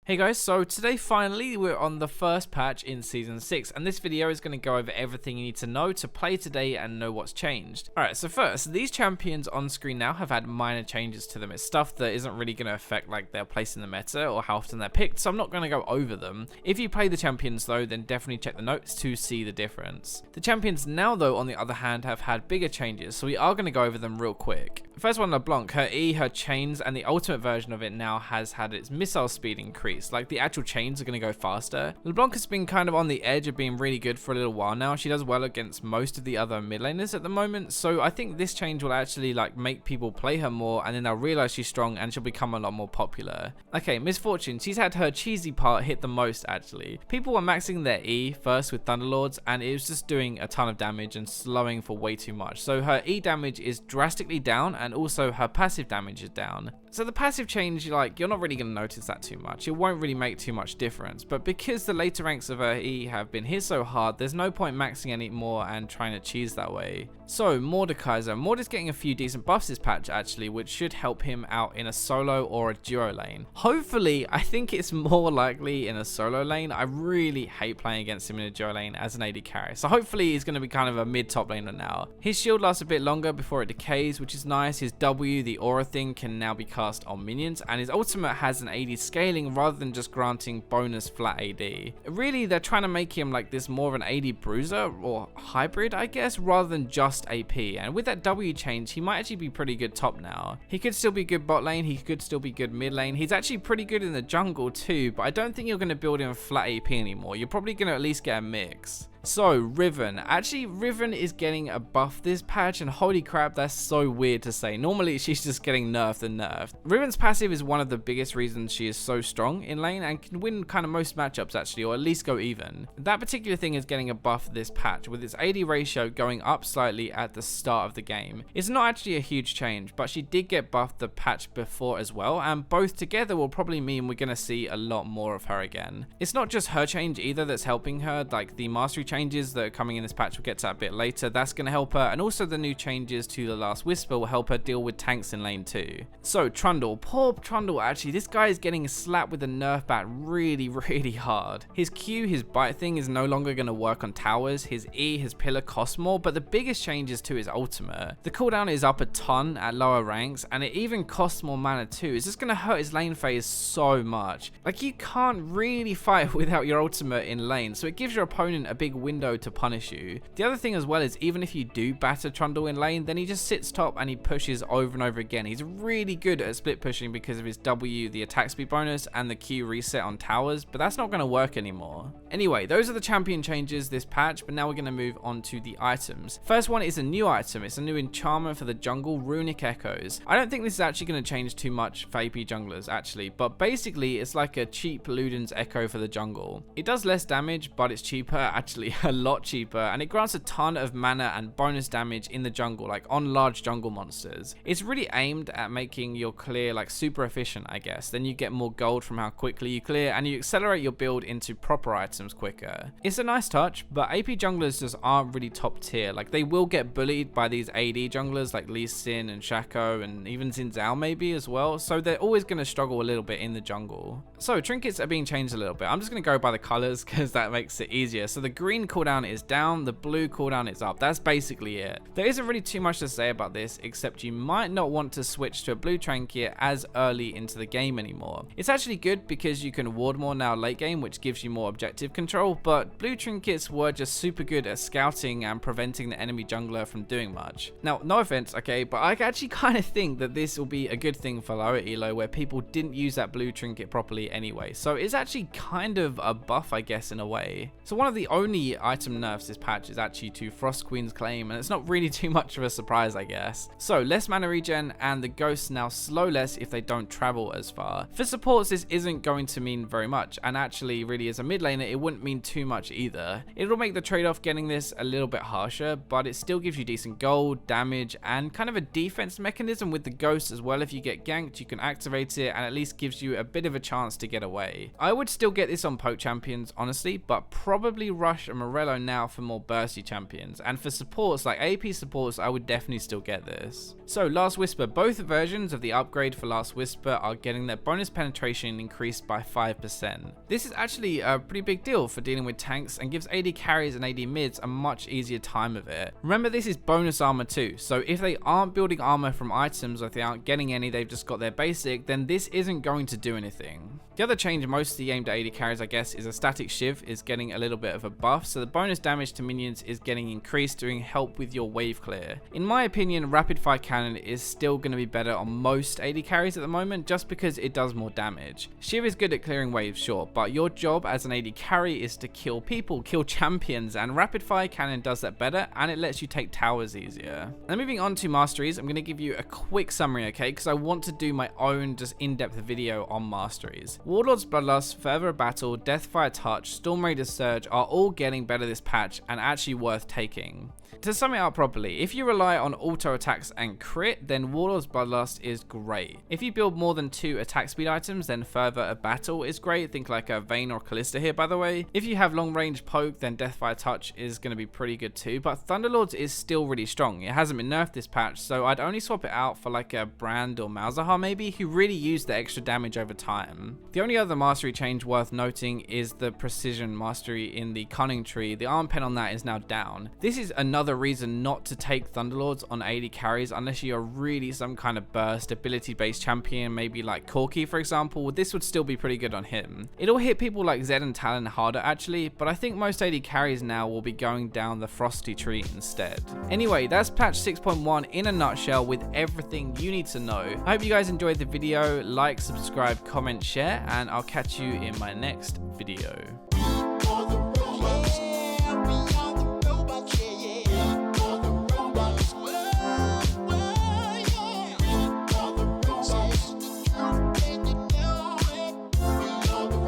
Hey guys, so today finally we're on the first patch in Season 6, and this video is going to go over everything you need to know to play today and know what's changed. Alright, so first, these champions on screen now have had minor changes to them. It's stuff that isn't really going to affect like their place in the meta or how often they're picked, so I'm not going to go over them. If you play the champions though, then definitely check the notes to see the difference. The champions now though, on the other hand, have had bigger changes, so we are going to go over them real quick. First one, LeBlanc, her E, her chains, and the ultimate version of it now has had its missile speed increased. Like the actual chains are going to go faster. LeBlanc has been kind of on the edge of being really good for a little while now. She does well against most of the other mid laners at the moment, so I think this change will actually like make people play her more, and then they'll realize she's strong and she'll become a lot more popular. Okay, Misfortune, she's had her cheesy part hit the most actually. People were maxing their E first with Thunderlords and it was just doing a ton of damage and slowing for way too much. So her E damage is drastically down and also her passive damage is down. So the passive change, like, you're not really going to notice that too much. It won't really make too much difference. But because the later ranks of her E have been hit so hard, there's no point maxing any more and trying to cheese that way. So Mordekaiser. Mord is getting a few decent buffs this patch actually, which should help him out in a solo or a duo lane. Hopefully, I think it's more likely in a solo lane. I really hate playing against him in a duo lane as an AD carry. So hopefully he's going to be kind of a mid-top laner now. His shield lasts a bit longer before it decays, which is nice. His W, the aura thing, can now be cast on minions, and his ultimate has an AD scaling rather than just granting bonus flat AD. Really, they're trying to make him like this more of an AD bruiser or hybrid, I guess, rather than just AP. And with that W change, he might actually be pretty good top now. He could still be good bot lane, he could still be good mid lane. He's actually pretty good in the jungle too, but I don't think you're going to build him flat AP anymore. You're probably going to at least get a mix. So, Riven. Actually, Riven is getting a buff this patch, and holy crap, that's so weird to say. Normally, she's just getting nerfed and nerfed. Riven's passive is one of the biggest reasons she is so strong in lane, and can win kind of most matchups, actually, or at least go even. That particular thing is getting a buff this patch, with its AD ratio going up slightly at the start of the game. It's not actually a huge change, but she did get buffed the patch before as well, and both together will probably mean we're going to see a lot more of her again. It's not just her change either that's helping her, like the mastery changes that are coming in this patch, we'll get to that a bit later, that's going to help her, and also the new changes to the Last Whisper will help her deal with tanks in lane 2. So Trundle, poor Trundle, actually this guy is getting slapped with a nerf bat really hard. His Q, his bite thing, is no longer going to work on towers. His E, his pillar cost more, but the biggest change is to his ultimate. The cooldown is up a ton at lower ranks, and it even costs more mana too. It's just going to hurt his lane phase so much. Like, you can't really fight without your ultimate in lane, so it gives your opponent a big window to punish you. The other thing as well is, even if you do batter Trundle in lane, then he just sits top and he pushes over and over again. He's really good at split pushing because of his W, the attack speed bonus, and the Q reset on towers, but that's not going to work anymore. Anyway, those are the champion changes this patch, but now we're going to move on to the items. First one is a new item. It's a new enchantment for the jungle, Runic Echoes. I don't think this is actually going to change too much for AP junglers actually, but basically it's like a cheap Luden's Echo for the jungle. It does less damage, but it's cheaper, actually a lot cheaper, and it grants a ton of mana and bonus damage in the jungle, like on large jungle monsters. It's really aimed at making your clear like super efficient, I guess. Then you get more gold from how quickly you clear, and you accelerate your build into proper items quicker. It's a nice touch, but AP junglers just aren't really top tier. Like, they will get bullied by these AD junglers like Lee Sin and Shaco and even Xin Zhao maybe as well, so they're always going to struggle a little bit in the jungle. So trinkets are being changed a little bit. I'm just going to go by the colors because that makes it easier. So the green cooldown is down, the blue cooldown is up. That's basically it. There isn't really too much to say about this, except you might not want to switch to a blue trinket as early into the game anymore. It's actually good because you can ward more now late game, which gives you more objective control, but blue trinkets were just super good at scouting and preventing the enemy jungler from doing much. Now, no offense, okay, but I actually kind of think that this will be a good thing for lower elo where people didn't use that blue trinket properly anyway. So it's actually kind of a buff, I guess, in a way. So one of the only item nerfs this patch is actually to Frost Queen's Claim, and it's not really too much of a surprise, I guess. So less mana regen, and the ghosts now slow less if they don't travel as far. For supports, this isn't going to mean very much, and actually really as a mid laner it wouldn't mean too much either. It'll make the trade-off getting this a little bit harsher, but it still gives you decent gold, damage, and kind of a defense mechanism with the ghosts as well. If you get ganked, you can activate it, and at least gives you a bit of a chance to get away. I would still get this on poke champions honestly, but probably rush Morello now for more bursty champions, and for supports like AP supports I would definitely still get this. So Last Whisper, both versions of the upgrade for Last Whisper are getting their bonus penetration increased by 5%. This is actually a pretty big deal for dealing with tanks and gives AD carries and AD mids a much easier time of it. Remember, this is bonus armor too, so if they aren't building armor from items or if they aren't getting any, they've just got their basic, then this isn't going to do anything. The other change mostly aimed at AD carries I guess is a static shiv is getting a little bit of a buff, so the bonus damage to minions is getting increased, doing help with your wave clear. In my opinion, rapid fire cannon is still going to be better on most AD carries at the moment just because it does more damage. Shiv is good at clearing waves, sure, but your job as an AD carry is to kill people, kill champions, and rapid fire cannon does that better and it lets you take towers easier. Now moving on to masteries, I'm going to give you a quick summary, okay, because I want to do my own just in-depth video on masteries. Warlord's Bloodlust, Forever Battle, Deathfire Touch, Storm Raider's Surge are all getting better this patch and actually worth taking. To sum it up properly, if you rely on auto attacks and crit, then Warlord's Bloodlust is great. If you build more than 2 attack speed items, then Further Battle is great, think like a Vayne or Callista here by the way. If you have long range poke, then Deathfire Touch is going to be pretty good too, but Thunderlords is still really strong. It hasn't been nerfed this patch, so I'd only swap it out for like a Brand or Malzahar maybe, who really use the extra damage over time. The only other mastery change worth noting is the Precision mastery in the Cunning tree. The arm pen on that is now down. This is another reason not to take Thunderlords on AD carries unless you're really some kind of burst ability based champion, maybe like Corki for example. This would still be pretty good on him. It'll hit people like Zed and Talon harder actually, but I think most AD carries now will be going down the Frosty tree instead. Anyway, that's patch 6.1 in a nutshell with everything you need to know. I hope you guys enjoyed the video. Like, subscribe, comment, share, and I'll catch you in my next video.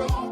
Wrong.